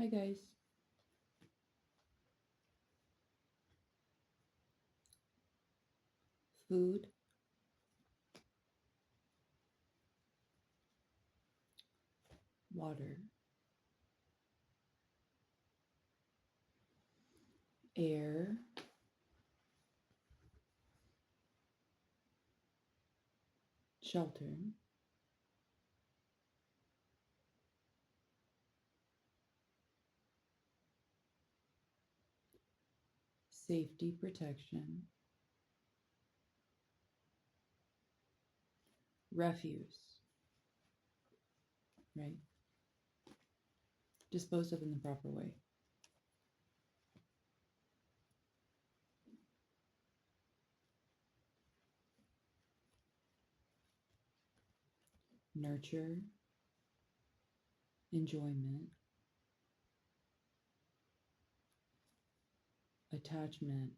Hi, guys. Food, water, air, shelter, safety, protection, refuse, right? Disposed of in the proper way. Nurture, enjoyment, attachment,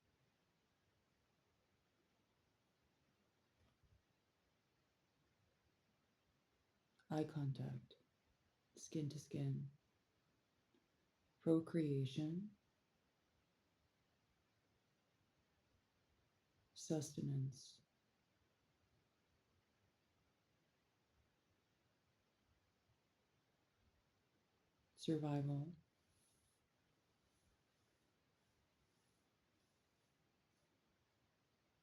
eye contact, skin to skin, procreation, sustenance, survival.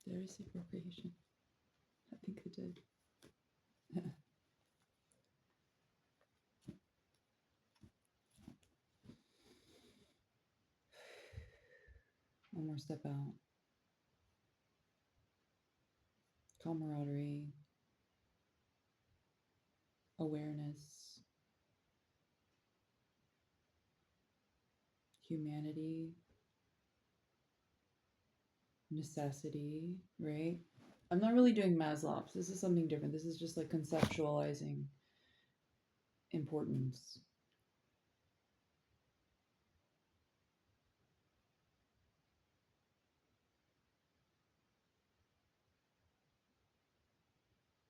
Did I say procreation? I think I did. One more step out. Camaraderie, awareness, humanity, necessity, right? I'm not really doing Maslow's. This is something different. This is just like conceptualizing importance.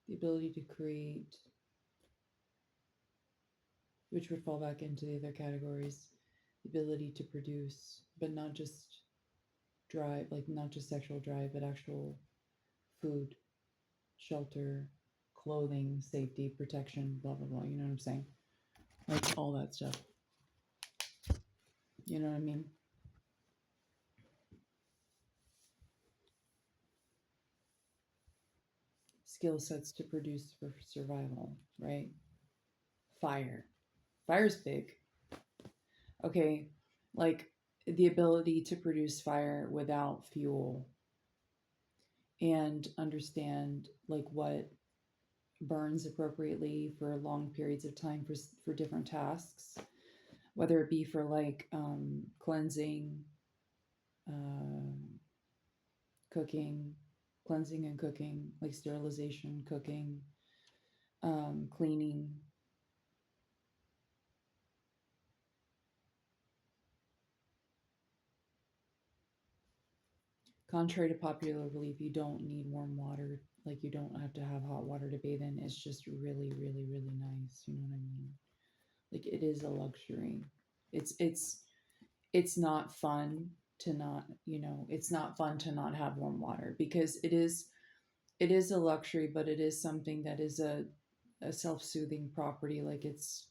The ability to create, which would fall back into the other categories. The ability to produce, but not just drive, like not just sexual drive, but actual food, shelter, clothing, safety, protection, blah, blah, blah. You know what I'm saying? Like all that stuff. You know what I mean? Skill sets to produce for survival, right? Fire. Fire's big. Okay, like the ability to produce fire without fuel and understand like what burns appropriately for long periods of time for different tasks, whether it be for like cleansing, uh, cooking, cleansing and cooking, like sterilization, cooking, cleaning. Contrary to popular belief, you don't need warm water. Like you don't have to have hot water to bathe in. It's just really, really, really nice. You know what I mean? Like it is a luxury. It's not fun to not, it's not fun to not have warm water because it is a luxury, but it is something that is a self-soothing property. Like it's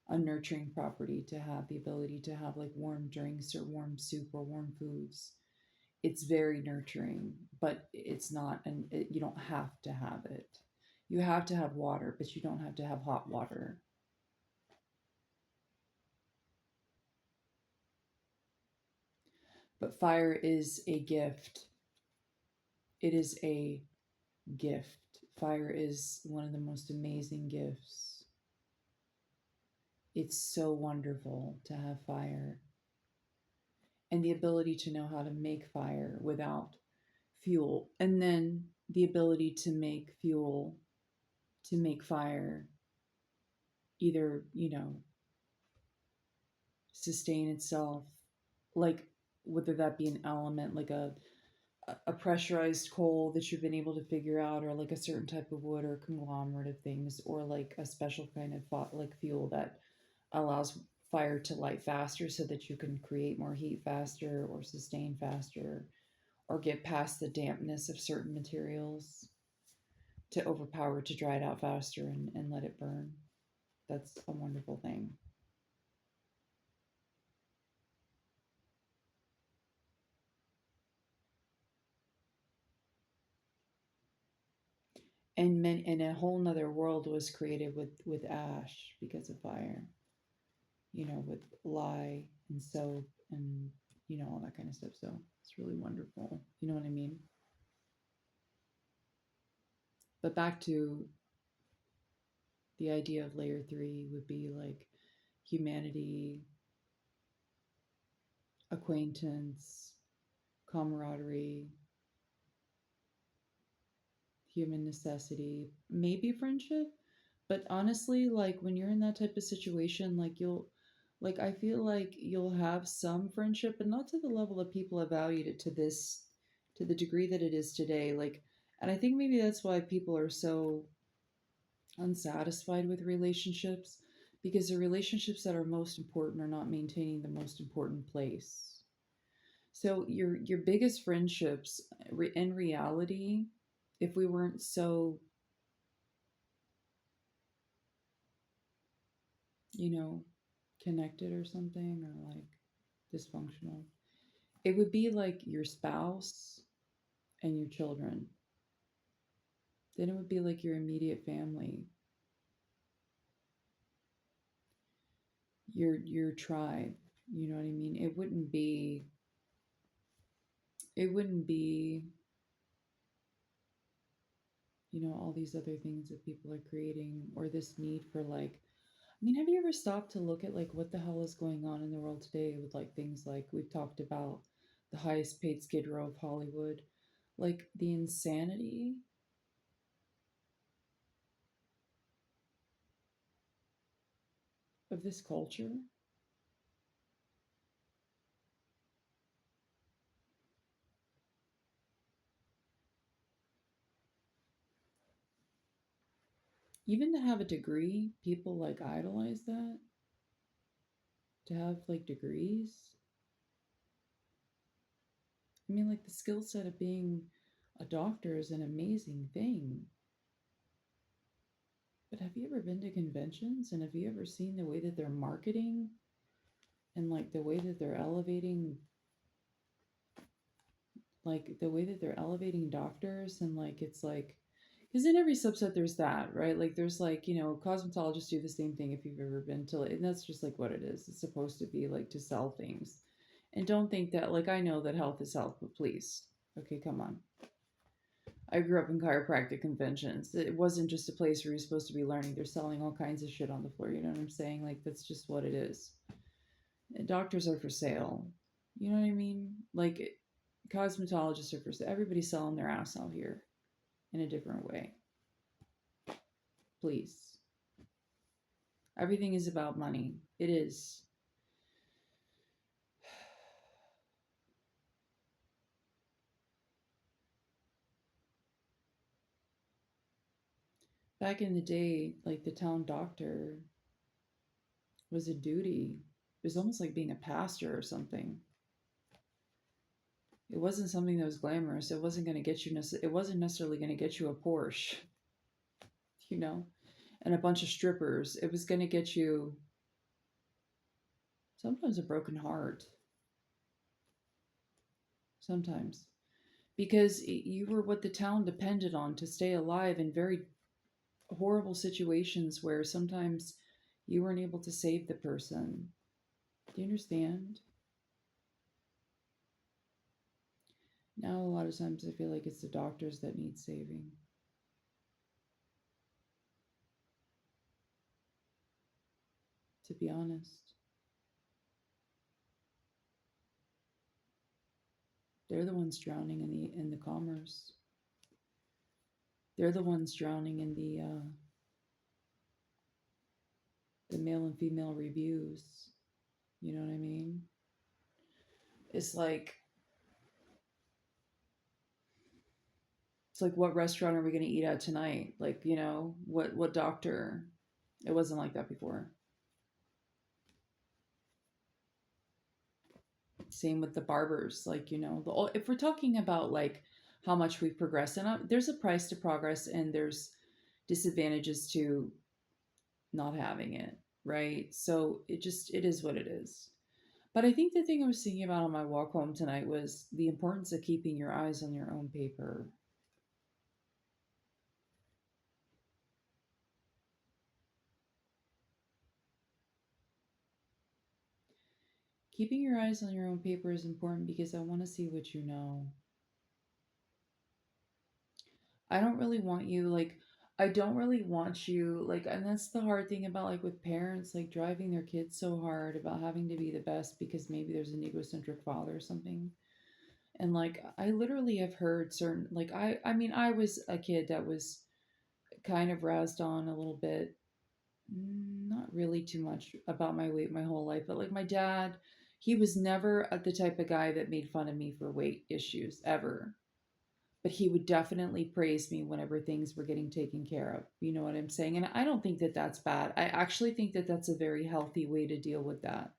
a nurturing property to have the ability to have like warm drinks or warm soup or warm foods. It's very nurturing, but it's not, and you don't have to have it. You have to have water, but you don't have to have hot water. But fire is a gift. It is a gift. Fire is one of the most amazing gifts. It's so wonderful to have fire and the ability to know how to make fire without fuel, and then the ability to make fuel to make fire, either, sustain itself, like whether that be an element like a pressurized coal that you've been able to figure out, or like a certain type of wood or conglomerate of things, or like a special kind of like fuel that allows fire to light faster so that you can create more heat faster or sustain faster or get past the dampness of certain materials to overpower to dry it out faster and let it burn. That's a wonderful thing. And a whole nother world was created with ash because of fire, with lye and soap and all that kind of stuff. So it's really wonderful. You know what I mean? But back to the idea of layer three would be like humanity, acquaintance, camaraderie, human necessity, maybe friendship. But honestly, like when you're in that type of situation, like I feel like you'll have some friendship, but not to the level that people have valued it to the degree that it is today. And I think maybe that's why people are so unsatisfied with relationships, because the relationships that are most important are not maintaining the most important place. So your biggest friendships, in reality, if we weren't so, you know, connected or something, or like dysfunctional, it would be like your spouse and your children. Then it would be like your immediate family, your tribe. You know what I mean? It wouldn't be all these other things that people are creating, or this need for, like, I mean, have you ever stopped to look at like what the hell is going on in the world today with like things like we've talked about, the highest paid Skid Row of Hollywood, like the insanity of this culture? Even to have a degree, people like idolize that. To have like degrees, I mean, like the skill set of being a doctor is an amazing thing. But have you ever been to conventions, and have you ever seen the way that they're marketing and like the way that they're elevating, doctors, and like it's like, because in every subset there's that, right? Like there's like, cosmetologists do the same thing if you've ever been to, and that's just like what it is. It's supposed to be like to sell things. And don't think that, like, I know that health is health, but please, okay, come on. I grew up in chiropractic conventions. It wasn't just a place where you're supposed to be learning. They're selling all kinds of shit on the floor. You know what I'm saying? Like, that's just what it is. And doctors are for sale. You know what I mean? Like, cosmetologists are for sale. Everybody's selling their ass out here in a different way. Please. Everything is about money. It is. Back in the day, like the town doctor was a duty. It was almost like being a pastor or something. It wasn't something that was glamorous. It wasn't going to get you. It wasn't necessarily going to get you a Porsche, you know, and a bunch of strippers. It was going to get you sometimes a broken heart. Sometimes, because you were what the town depended on to stay alive in very horrible situations where sometimes you weren't able to save the person. Do you understand? Now, a lot of times, I feel like it's the doctors that need saving. To be honest, they're the ones drowning in the commerce. They're the ones drowning in the male and female reviews. You know what I mean? It's like what restaurant are we going to eat at tonight? Like, what doctor? It wasn't like that before. Same with the barbers. Like, if we're talking about like how much we progress, and there's a price to progress, and there's disadvantages to not having it, right? So it is what it is. But I think the thing I was thinking about on my walk home tonight was the importance of keeping your eyes on your own paper. Keeping your eyes on your own paper is important because I want to see what you know. I don't really want you like I don't really want you like, and that's the hard thing about like with parents like driving their kids so hard about having to be the best because maybe there's an egocentric father or something. And like I literally have heard certain like I mean I was a kid that was kind of razzed on a little bit, not really too much about my weight my whole life, but like my dad, he was never the type of guy that made fun of me for weight issues ever. But he would definitely praise me whenever things were getting taken care of. You know what I'm saying? And I don't think that that's bad. I actually think that that's a very healthy way to deal with that.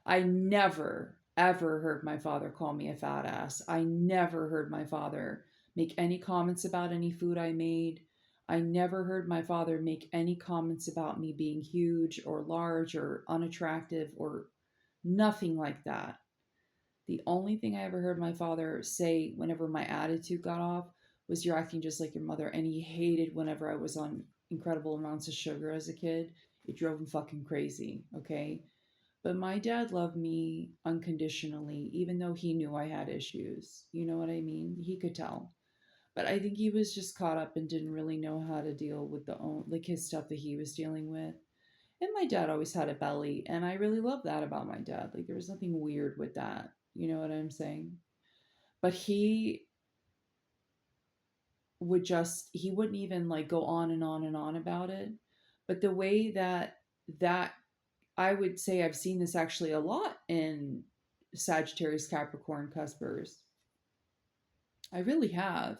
I never, ever heard my father call me a fat ass. I never heard my father make any comments about any food I made. I never heard my father make any comments about me being huge or large or unattractive or nothing like that. The only thing I ever heard my father say whenever my attitude got off was, "You're acting just like your mother." And he hated whenever I was on incredible amounts of sugar as a kid. It drove him fucking crazy, okay? But my dad loved me unconditionally, even though he knew I had issues. You know what I mean? He could tell. But I think he was just caught up and didn't really know how to deal with like his stuff that he was dealing with. And my dad always had a belly, and I really love that about my dad. Like there was nothing weird with that. You know what I'm saying? But he wouldn't even like go on and on and on about it. But the way that I would say I've seen this actually a lot in Sagittarius Capricorn cuspers. I really have,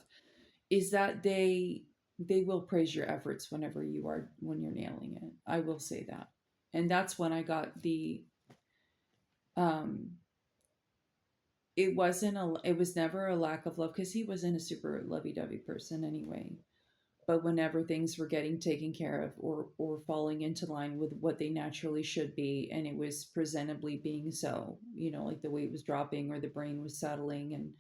is that they will praise your efforts when you're nailing it. I will say that. And that's when I got the um it was never a lack of love because he wasn't a super lovey-dovey person anyway. But whenever things were getting taken care of or falling into line with what they naturally should be, and it was presentably being so, like the weight was dropping or the brain was settling and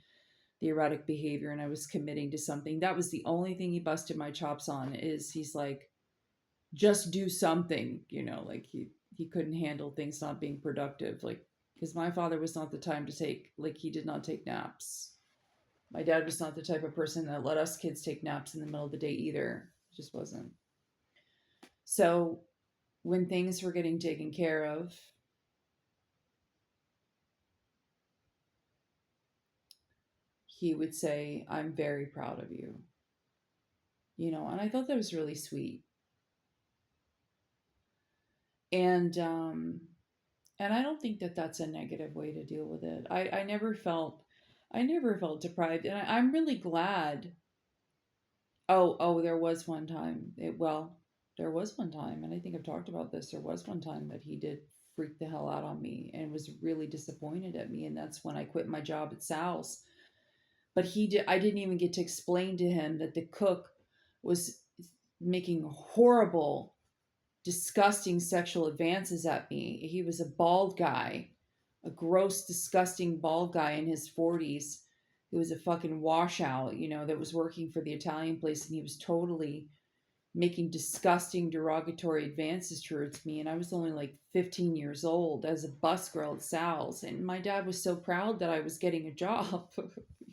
the erratic behavior, and I was committing to something, that was the only thing he busted my chops on. Is he's like, just do something, like he couldn't handle things not being productive, like because my father was not the time to take, like, he did not take naps. My dad was not the type of person that let us kids take naps in the middle of the day either. It just wasn't. So when things were getting taken care of, he would say, "I'm very proud of you." And I thought that was really sweet. And and I don't think that that's a negative way to deal with it. I never felt deprived, and I'm really glad. Oh, there was one time. There was one time, and I think I've talked about this. There was one time that he did freak the hell out on me and was really disappointed at me, and that's when I quit my job at Sal's. But I didn't even get to explain to him that the cook was making horrible, disgusting sexual advances at me. He was a bald guy, a gross, disgusting bald guy in his 40s who was a fucking washout, that was working for the Italian place, and he was totally making disgusting, derogatory advances towards me. And I was only like 15 years old as a bus girl at Sal's. And my dad was so proud that I was getting a job,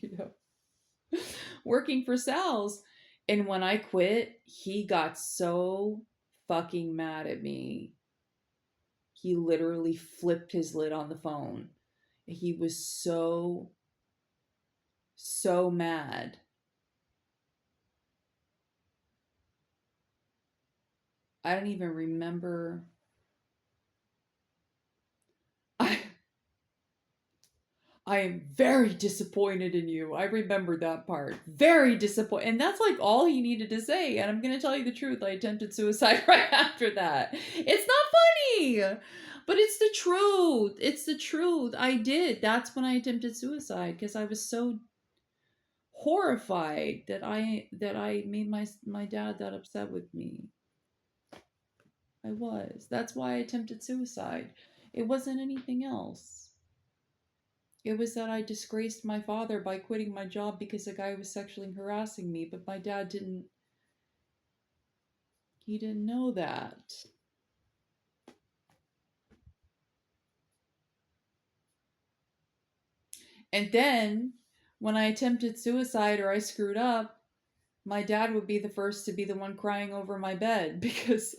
you know, working for Sal's. And when I quit, he got so fucking mad at me. He literally flipped his lid on the phone. He was so, so mad. I don't even remember. I I am very disappointed in you. I remember that part. Very disappointed. And that's like all he needed to say. And I'm going to tell you the truth. I attempted suicide right after that. It's not funny, but it's the truth. It's the truth. I did. That's when I attempted suicide because I was so horrified that I made my dad that upset with me. I was. That's why I attempted suicide. It wasn't anything else. It was that I disgraced my father by quitting my job because a guy was sexually harassing me, but my dad didn't he didn't know that. And then when I attempted suicide or I screwed up, my dad would be the first to be the one crying over my bed because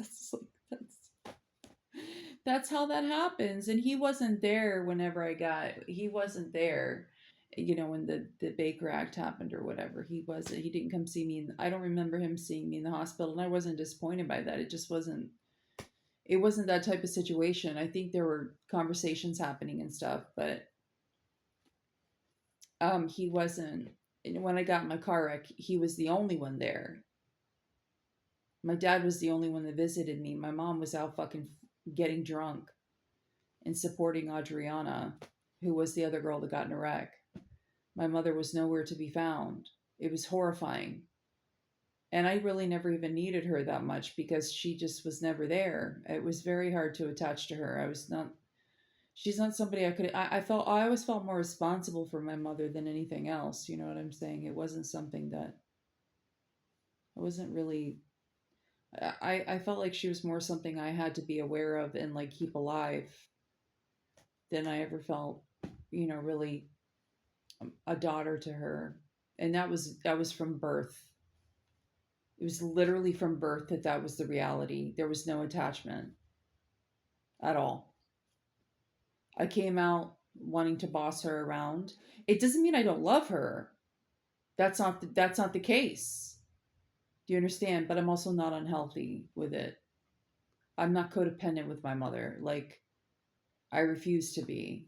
that's how that happens. And he wasn't there whenever he wasn't there, when the Baker Act happened or whatever. He didn't come see me. I don't remember him seeing me in the hospital, and I wasn't disappointed by that. It wasn't that type of situation. I think there were conversations happening and stuff, but he wasn't. And when I got in my car wreck, he was the only one there. My dad was the only one that visited me. My mom was out fucking getting drunk and supporting Adriana, who was the other girl that got in a wreck. My mother was nowhere to be found. It was horrifying. And I really never even needed her that much because she just was never there. It was very hard to attach to her. She's not somebody I always felt more responsible for my mother than anything else. You know what I'm saying? It wasn't something that I wasn't really, I felt like she was more something I had to be aware of and like keep alive than I ever felt, really a daughter to her. And that was from birth. It was literally from birth that was the reality. There was no attachment at all. I came out wanting to boss her around. It doesn't mean I don't love her. That's not the case. Do you understand? But I'm also not unhealthy with it. I'm not codependent with my mother. Like I refuse to be.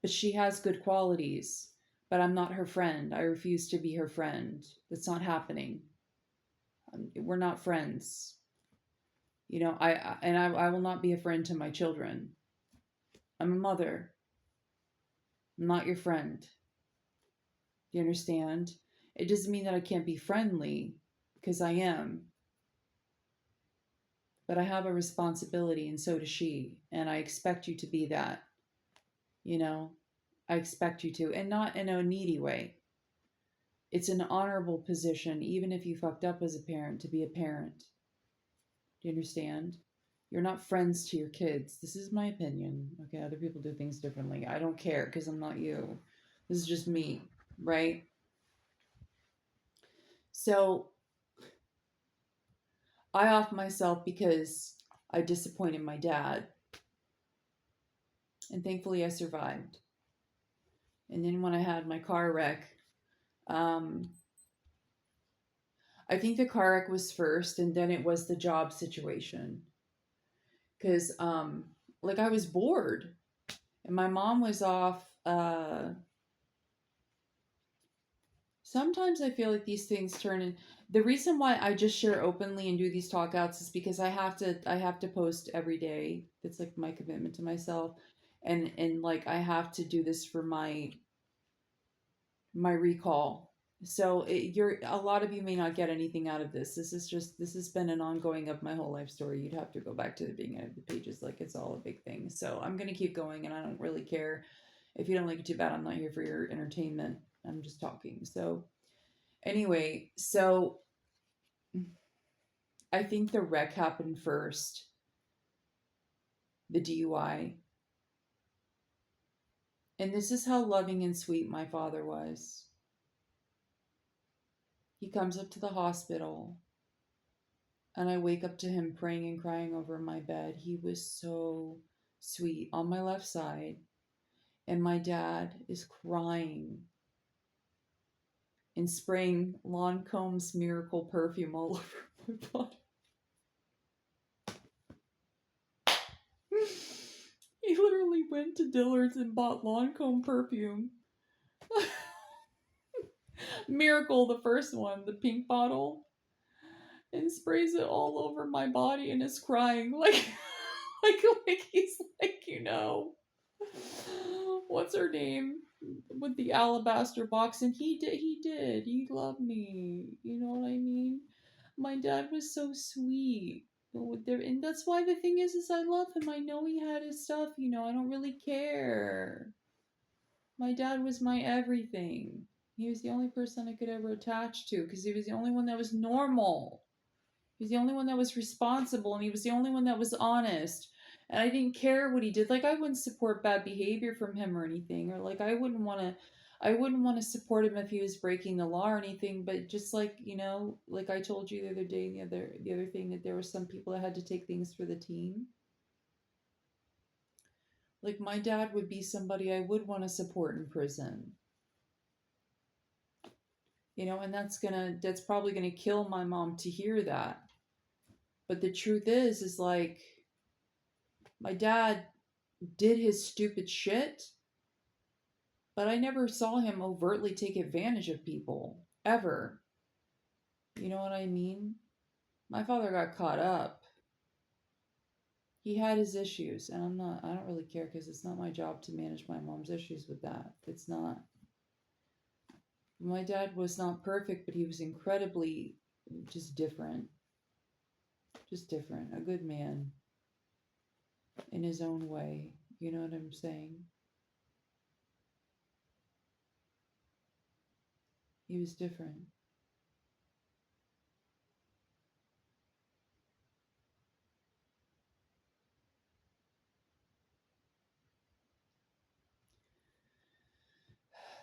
But she has good qualities. But I'm not her friend. I refuse to be her friend. That's not happening. We're not friends. I will not be a friend to my children. I'm a mother. I'm not your friend. Do you understand? It doesn't mean that I can't be friendly, because I am. But I have a responsibility, and so does she. And I expect you to be that. You know, I expect you to, and not in a needy way. It's an honorable position, even if you fucked up as a parent, to be a parent. Do you understand? You're not friends to your kids. This is my opinion. Okay, other people do things differently. I don't care because I'm not you. This is just me, right? So I off myself because I disappointed my dad. And thankfully I survived. And then when I had my car wreck, um, I think the car wreck was first, and then it was the job situation. Because, like, I was bored, and my mom was off. Sometimes I feel like these things turn in. The reason why I just share openly and do these talk outs is because I have to post every day. That's like my commitment to myself. And like I have to do this for my recall. So you're a lot of you may not get anything out of this. This has been an ongoing of my whole life story. You'd have to go back to the beginning of the pages, like it's all a big thing. So I'm gonna keep going, and I don't really care if you don't like it too bad. I'm not here for your entertainment. I'm just talking. So anyway, so I think the wreck happened first, the DUI, and this is how loving and sweet my father was. He comes up to the hospital, and I wake up to him praying and crying over my bed. He was so sweet on my left side, and my dad is crying and spraying Lancome's Miracle perfume all over my body. He literally went to Dillard's and bought Lancome perfume. Miracle, the first one, the pink bottle. and sprays it all over my body and is crying like like he's like, what's her name with the alabaster box, and he loved me, you know what I mean? My dad was so sweet. And that's why the thing is I love him. I know he had his stuff, I don't really care. My dad was my everything. He was the only person I could ever attach to because he was the only one that was normal. He was the only one that was responsible, and he was the only one that was honest. And I didn't care what he did. Like, I wouldn't support bad behavior from him or anything, or like I wouldn't want to support him if he was breaking the law or anything. But just like, like I told you the other day, the other thing, that there were some people that had to take things for the team. Like, my dad would be somebody I would want to support in prison. And that's probably gonna kill my mom to hear that. But the truth is like, my dad did his stupid shit, but I never saw him overtly take advantage of people ever. You know what I mean? My father got caught up. He had his issues, and I don't really care because it's not my job to manage my mom's issues with that. It's not. My dad was not perfect, but he was incredibly just different. Just different. A good man in his own way. You know what I'm saying? He was different.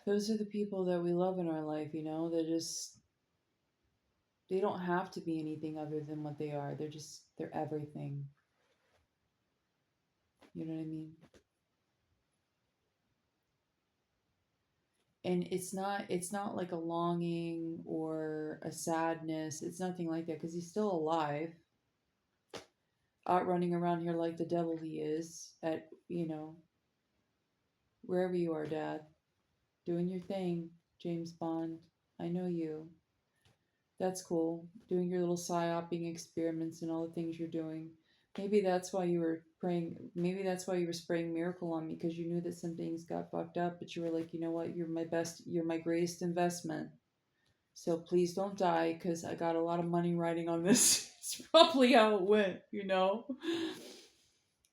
Those are the people that we love in our life, they don't have to be anything other than what they are. They're everything. You know what I mean? And it's not like a longing or a sadness. It's nothing like that because he's still alive, out running around here like the devil he is at, wherever you are, Dad, doing your thing, James Bond. I know you. That's cool. Doing your little psyoping experiments and all the things you're doing. Maybe that's why you were praying. Maybe that's why you were spraying miracle on me, because you knew that some things got fucked up, but you were like, you know what? You're my greatest investment. So please don't die, because I got a lot of money riding on this. It's probably how it went.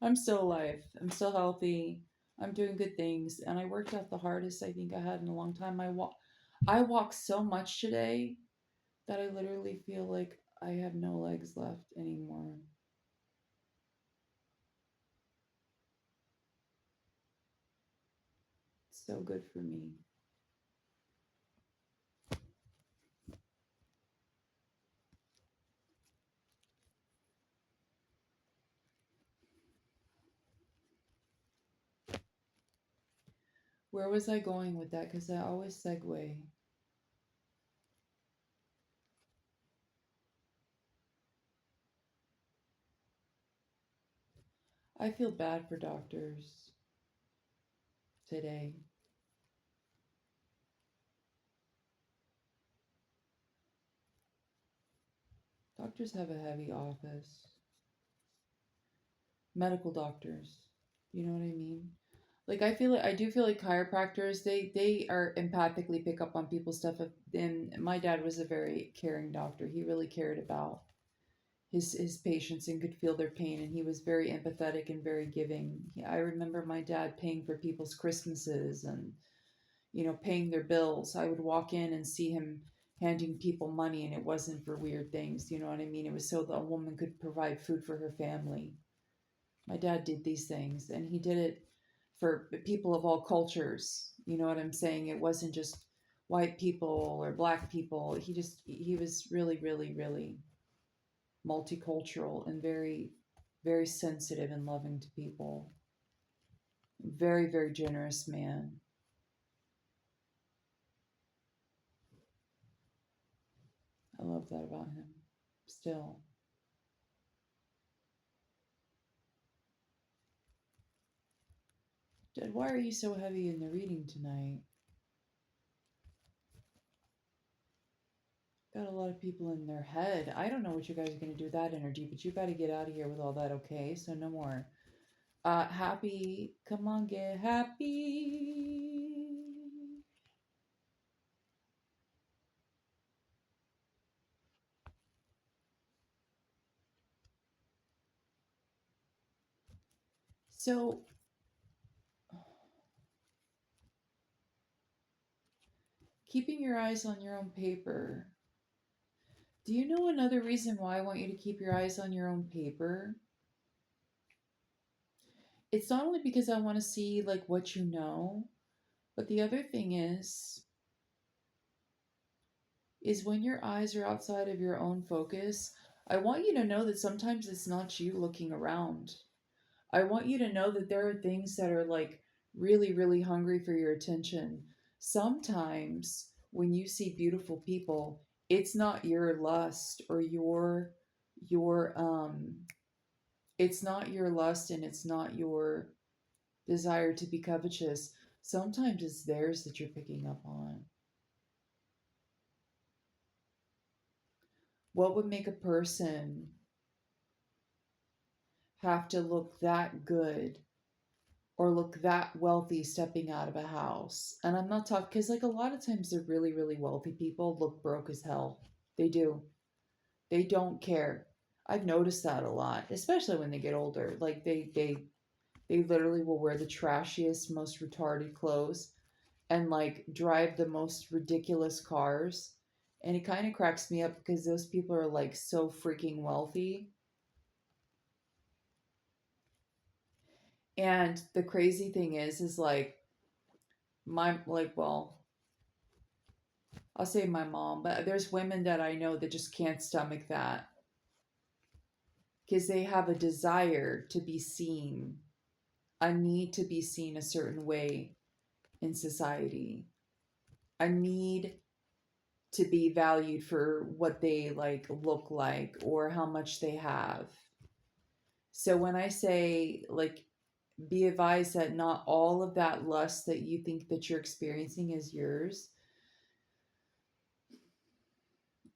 I'm still alive. I'm still healthy. I'm doing good things. And I worked out the hardest I think I had in a long time. I walked so much today that I literally feel like I have no legs left anymore. It's so good for me. Where was I going with that? Because I always segue. I feel bad for doctors today. Doctors have a heavy office. Medical doctors. You know what I mean? Like, I do feel like chiropractors, they are empathically pick up on people's stuff. And my dad was a very caring doctor. He really cared about his patients and could feel their pain, and he was very empathetic and very giving. I remember my dad paying for people's Christmases and paying their bills. I would walk in and see him handing people money, and it wasn't for weird things. You know what I mean? It was so that a woman could provide food for her family. My dad did these things, and he did it for people of all cultures. You know what I'm saying? It wasn't just white people or black people. He was really, really, really multicultural and very, very sensitive and loving to people. Very, very generous man. I love that about him. Still. Dad, why are you so heavy in the reading tonight? Got a lot of people in their head. I don't know what you guys are going to do with that energy, but you got to get out of here with all that, okay? So no more. Happy, come on, get happy. So, keeping your eyes on your own paper. Do you know another reason why I want you to keep your eyes on your own paper? It's not only because I want to see like what you know, but the other thing is when your eyes are outside of your own focus, I want you to know that sometimes it's not you looking around. I want you to know that there are things that are like really, really hungry for your attention. Sometimes when you see beautiful people, it's not your lust or your it's not your lust and it's not your desire to be covetous. Sometimes it's theirs that you're picking up on. What would make a person have to look that good or look that wealthy stepping out of a house? And I'm not talking because, like, a lot of times the really, really wealthy people look broke as hell. They do. They don't care. I've noticed that a lot, especially when they get older. Like, they literally will wear the trashiest, most retarded clothes and like drive the most ridiculous cars. And it kind of cracks me up because those people are like so freaking wealthy. And the crazy thing is like well, I'll say my mom, but there's women that I know that just can't stomach that because they have a desire to be seen, a need to be seen a certain way in society, a need to be valued for what they like look like or how much they have. So when I say like be advised that not all of that lust that you think that you're experiencing is yours,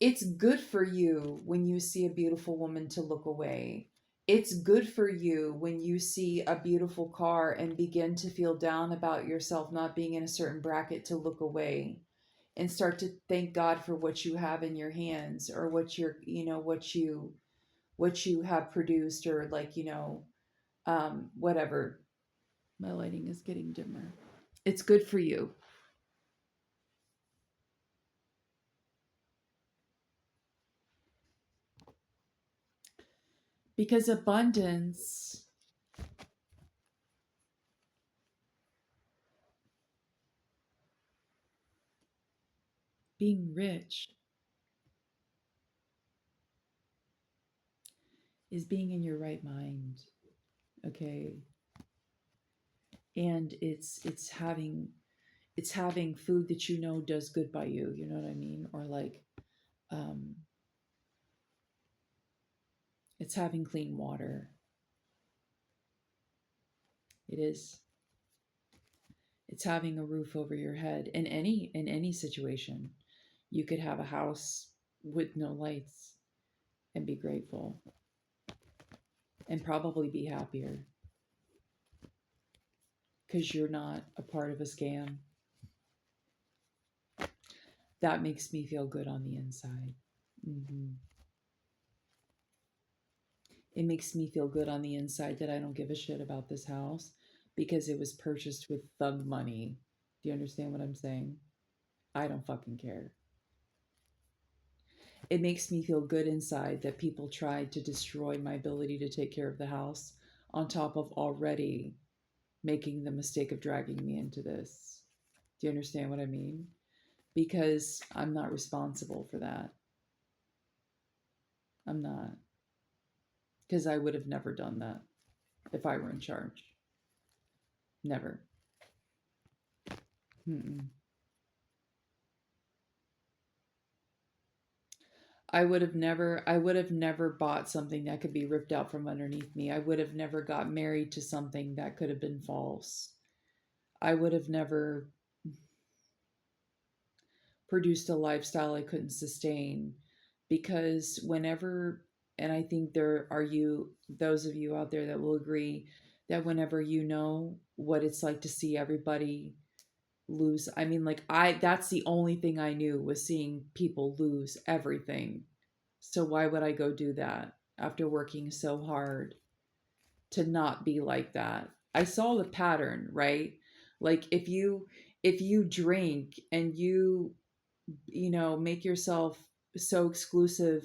it's good for you when you see a beautiful woman to look away. It's good for you when you see a beautiful car and begin to feel down about yourself not being in a certain bracket to look away and start to thank God for what you have in your hands or what you're, what you have produced or like, whatever. My lighting is getting dimmer. It's good for you because abundance, being rich, is being in your right mind. Okay. And it's having food that you know does good by you, you know what I mean? Or like um it's having clean water. It is. It's having a roof over your head in any situation. You could have a house with no lights and be grateful and probably be happier because you're not a part of a scam. That makes me feel good on the inside. hmm It makes me feel good on the inside that I don't give a shit about this house because it was purchased with thug money. Do you understand what I'm saying? I don't fucking care. It makes me feel good inside that people tried to destroy my ability to take care of the house on top of already making the mistake of dragging me into this. Do you understand what I mean? Because I'm not responsible for that. I'm not. Because I would have never done that if I were in charge. Never. Mm-mm. I would have never bought something that could be ripped out from underneath me. I would have never got married to something that could have been false. I would have never produced a lifestyle I couldn't sustain because whenever, and I think there are those of you out there that will agree that whenever you know what it's like to see everybody lose, I mean, like, that's the only thing I knew was seeing people lose everything. So why would I go do that after working so hard to not be like that? I saw the pattern, right? Like if you drink and make yourself so exclusive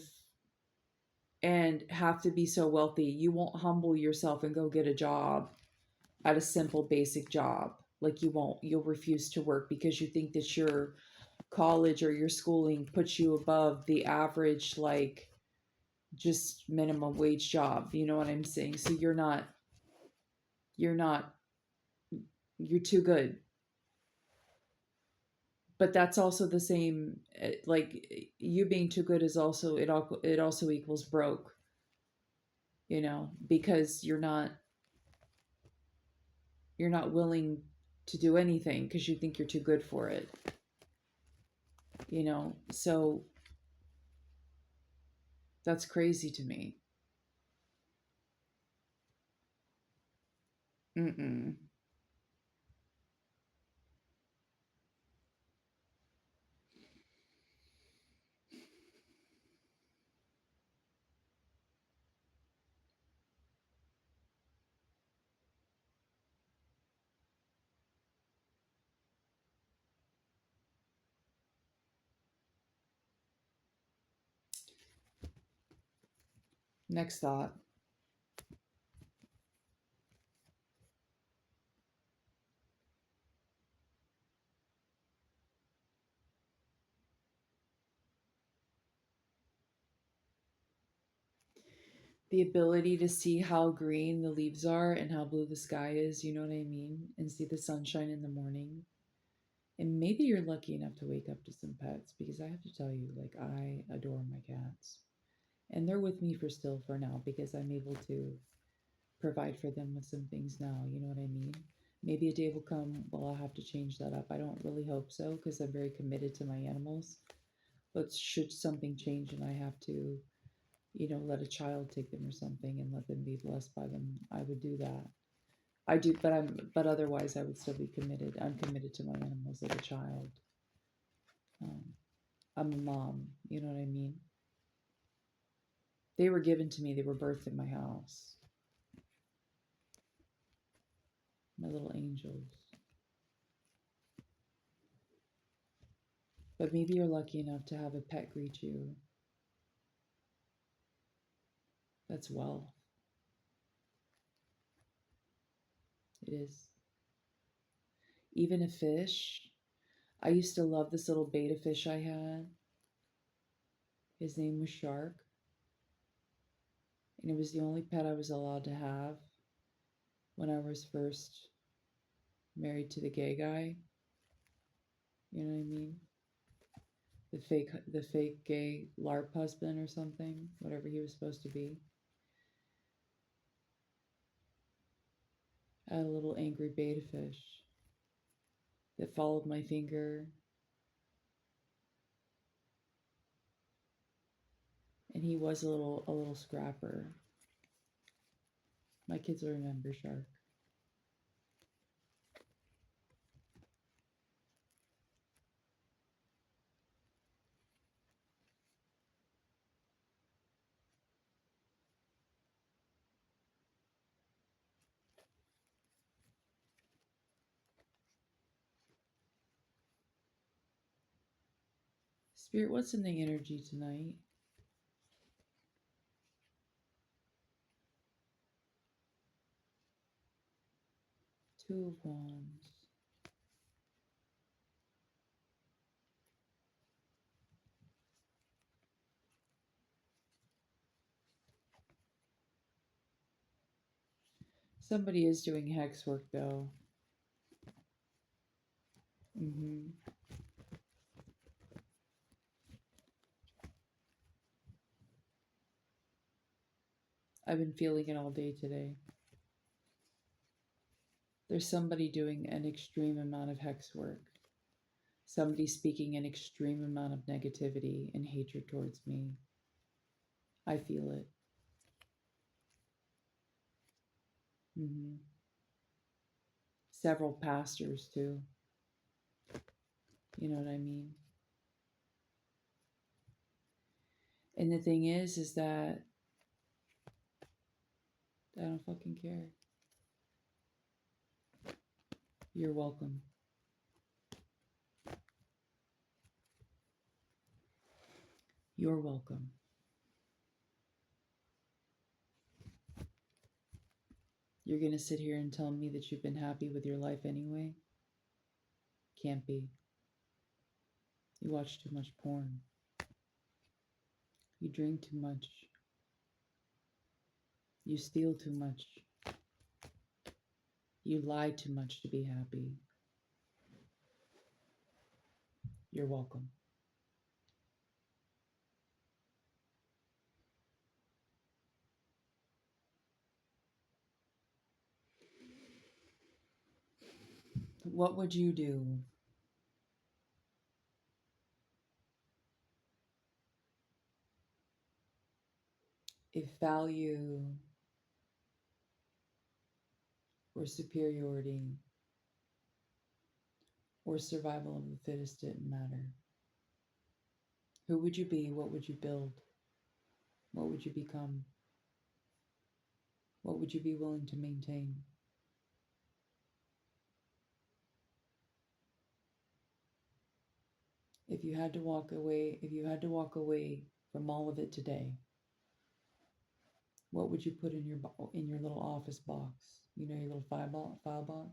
and have to be so wealthy, you won't humble yourself and go get a job at a simple basic job. Like you won't. You'll refuse to work because you think that your college or your schooling puts you above the average, like just minimum wage job. You know what I'm saying? So you're not you're too good. But that's also the same, like you being too good is also it also equals broke, because you're not willing to do anything because you think you're too good for it, so that's crazy to me. Mm-mm. Next thought. The ability to see how green the leaves are and how blue the sky is, you know what I mean, and see the sunshine in the morning. And maybe you're lucky enough to wake up to some pets, because I have to tell you, like, I adore my cats, and they're with me for now because I'm able to provide for them with some things now. You know what I mean? Maybe a day will come, well, I'll have to change that up. I don't really hope so because I'm very committed to my animals. But should something change and I have to, let a child take them or something and let them be blessed by them, I would do that. I do, but otherwise, I would still be committed. I'm committed to my animals as a child. Um, I'm a mom. You know what I mean? They were given to me. They were birthed in my house. My little angels. But maybe you're lucky enough to have a pet greet you. That's wealth. It is. Even a fish. I used to love this little beta fish I had. His name was Shark, and it was the only pet I was allowed to have when I was first married to the gay guy. You know what I mean? The fake gay LARP husband or something, whatever he was supposed to be. I had a little angry beta fish that followed my finger, and he was a little scrapper. My kids will remember Shark. Spirit, what's in the energy tonight? Two of Wands. Somebody is doing hex work though. hmm I've been feeling it all day today. There's somebody doing an extreme amount of hex work. Somebody speaking an extreme amount of negativity and hatred towards me. I feel it. Hmm. Several pastors, too. You know what I mean? And the thing is that I don't fucking care. You're welcome. You're welcome. You're going to sit here and tell me that you've been happy with your life anyway? Can't be. You watch too much porn. You drink too much. You steal too much. You lie too much to be happy. You're welcome. What would you do if value or superiority or survival of the fittest didn't matter? Who would you be? What would you build? What would you become? What would you be willing to maintain? If you had to walk away, from all of it today, what would you put in your little office box? You know, your little file box?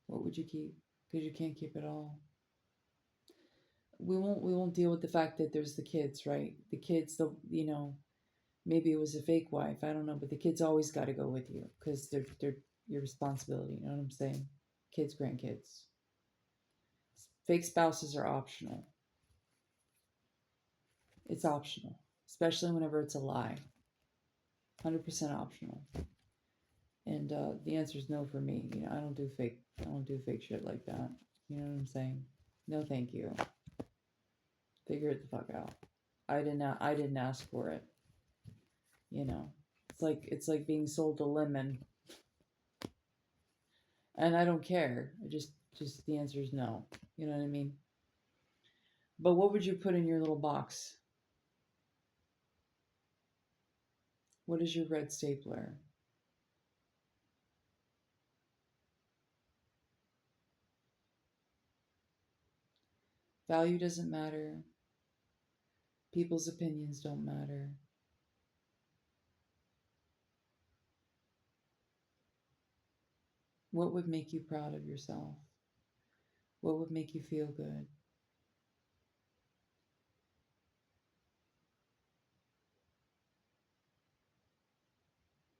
What would you keep? Because you can't keep it all. We won't deal with the fact that there's the kids, right? The kids, maybe it was a fake wife, I don't know, but the kids always got to go with you because they're your responsibility. You know what I'm saying? Kids, grandkids. Fake spouses are optional. It's optional, especially whenever it's a lie. 100% optional. And the answer is no for me. You know, I don't do fake shit like that. You know what I'm saying? No, thank you. Figure it the fuck out. I didn't ask for it. You know, it's like being sold a lemon, and I don't care. I just the answer is no. You know what I mean? But what would you put in your little box? What is your red stapler? Value doesn't matter. People's opinions don't matter. What would make you proud of yourself? What would make you feel good?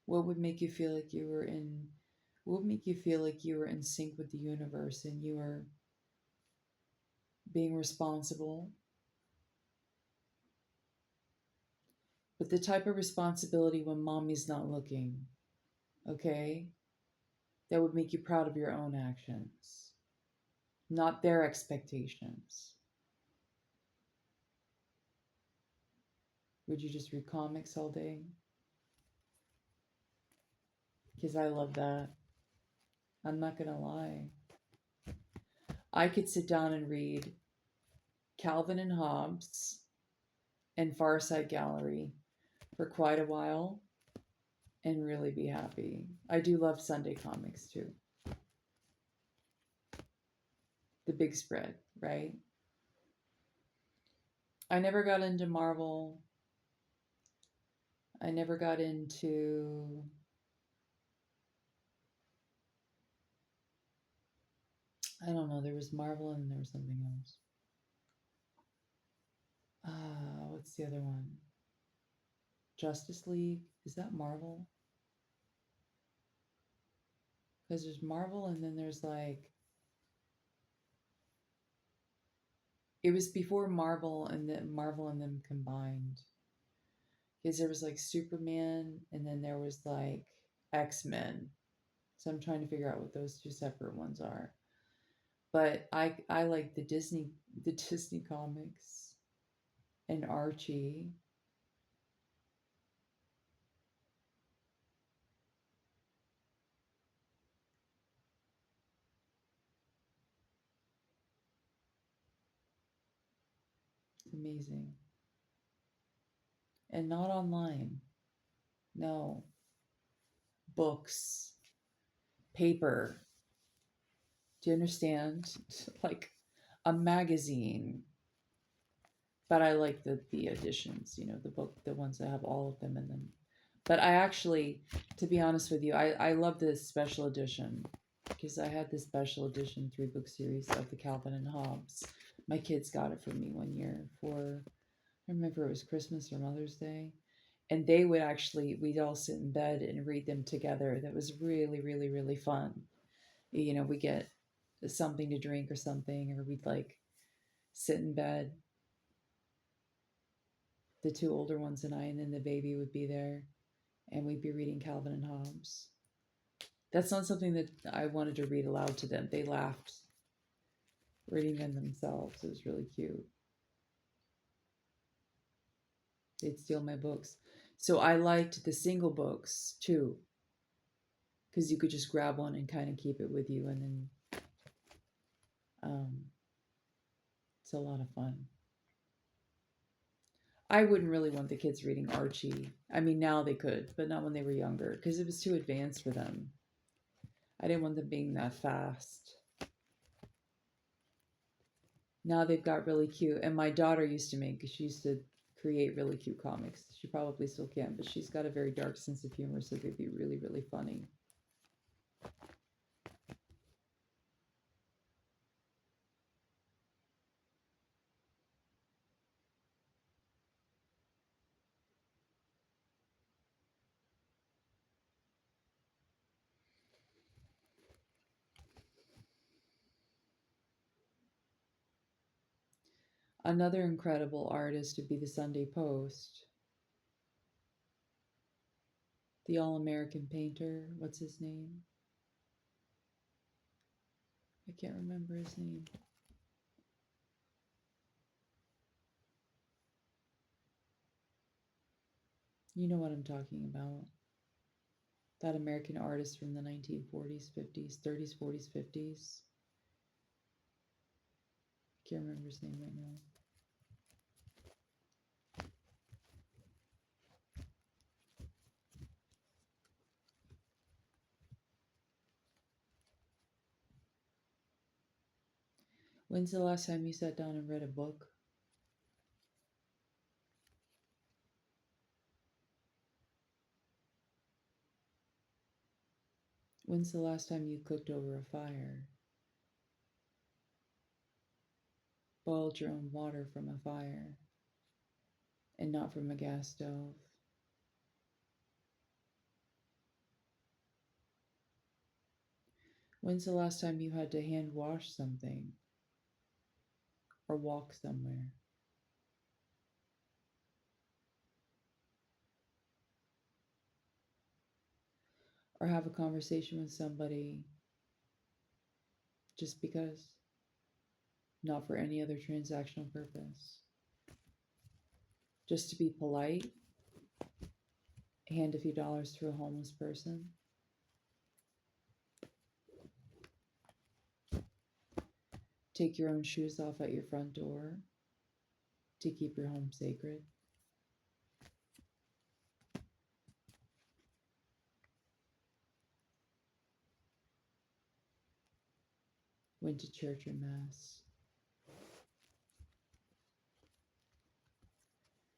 What would make you feel like you were in what would make you feel like you were in sync with the universe and you were being responsible? But the type of responsibility when mommy's not looking, okay? That would make you proud of your own actions, not their expectations. Would you just read comics all day? Because I love that. I'm not going to lie. I could sit down and read Calvin and Hobbes and Far Side Gallery for quite a while and really be happy. I do love Sunday comics too. The big spread, right? I never got into Marvel. I never got into I don't know, there was Marvel and there was something else. What's the other one? Justice League. Is that Marvel? Because there's Marvel and then there's like it was before Marvel and then Marvel and them combined. Because there was like Superman and then there was like X-Men. So I'm trying to figure out what those two separate ones are. But I like the Disney comics and Archie. It's amazing. And not online. No. Books, paper. Do you understand? Like a magazine. But I like the editions, the book, the ones that have all of them in them. But I actually, to be honest with you, I love this special edition because I had this special edition 3 book series of the Calvin and Hobbes. My kids got it for me one year for, I remember it was Christmas or Mother's Day. And they would actually, we'd all sit in bed and read them together. That was really, really, really fun. We get something to drink or something, or we'd like sit in bed, the 2 older ones and I, and then the baby would be there, and we'd be reading Calvin and Hobbes. That's not something that I wanted to read aloud to them. They laughed reading them themselves. It was really cute. They'd steal my books. So I liked the single books too, because you could just grab one and kind of keep it with you, and then um, it's a lot of fun. I wouldn't really want the kids reading Archie. I mean, now they could, but not when they were younger, because it was too advanced for them. I didn't want them being that fast. Now they've got really cute, and my daughter she used to create really cute comics. She probably still can, but she's got a very dark sense of humor, so they'd be really, really funny. Another incredible artist would be the Sunday Post. The All American painter, what's his name? I can't remember his name. You know what I'm talking about. That American artist from the 1940s, 50s, 30s, 40s, 50s. I can't remember his name right now. When's the last time you sat down and read a book? When's the last time you cooked over a fire? Boiled your own water from a fire and not from a gas stove? When's the last time you had to hand wash something or walk somewhere? Or have a conversation with somebody just because, not for any other transactional purpose? Just to be polite, hand a few dollars to a homeless person? Take your own shoes off at your front door to keep your home sacred? Went to church or mass?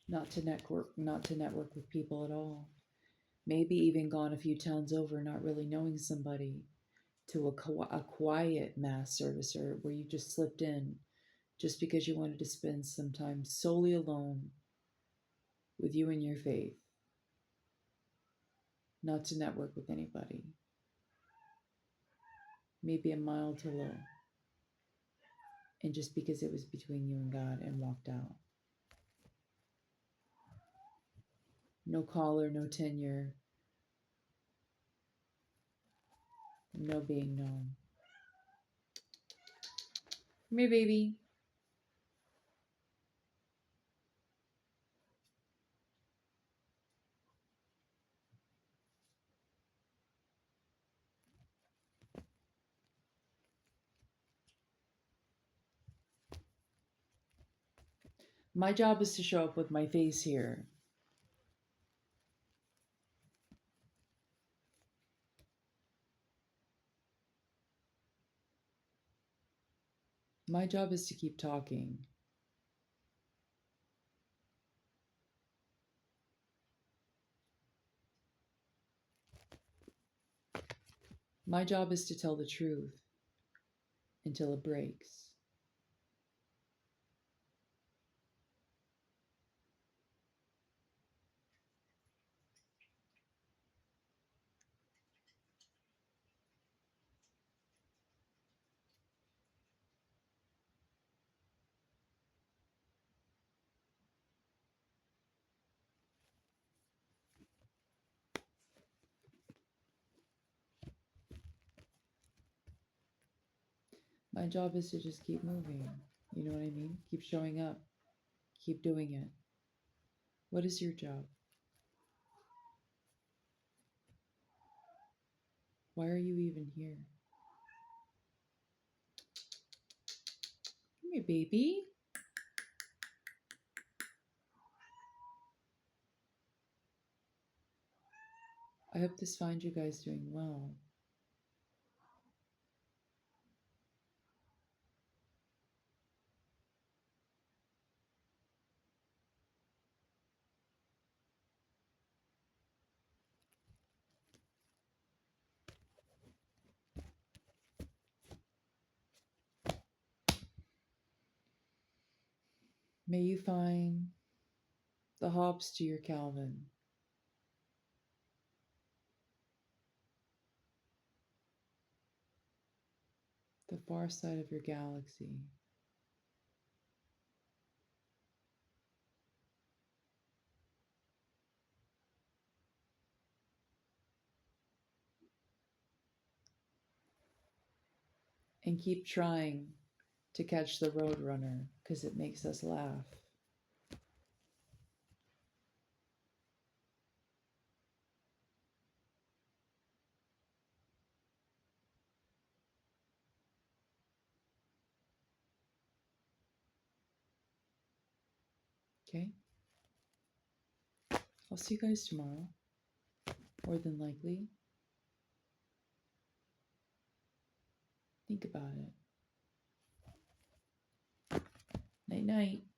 Not to network with people at all. Maybe even gone a few towns over, not really knowing somebody, to a quiet mass service, or where you just slipped in just because you wanted to spend some time solely alone with you and your faith, not to network with anybody. Maybe a mile to low, and just because it was between you and God, and walked out. No collar, no tenure, No being known. Come here, baby. My job is to show up with my face here. My job is to keep talking. My job is to tell the truth until it breaks. My job is to just keep moving. You know what I mean? Keep showing up. Keep doing it. What is your job? Why are you even here? Come here, baby. I hope this finds you guys doing well. May you find the hops to your Calvin, the far side of your galaxy. And keep trying to catch the Roadrunner because it makes us laugh. Okay? I'll see you guys tomorrow, more than likely. Think about it. Night night.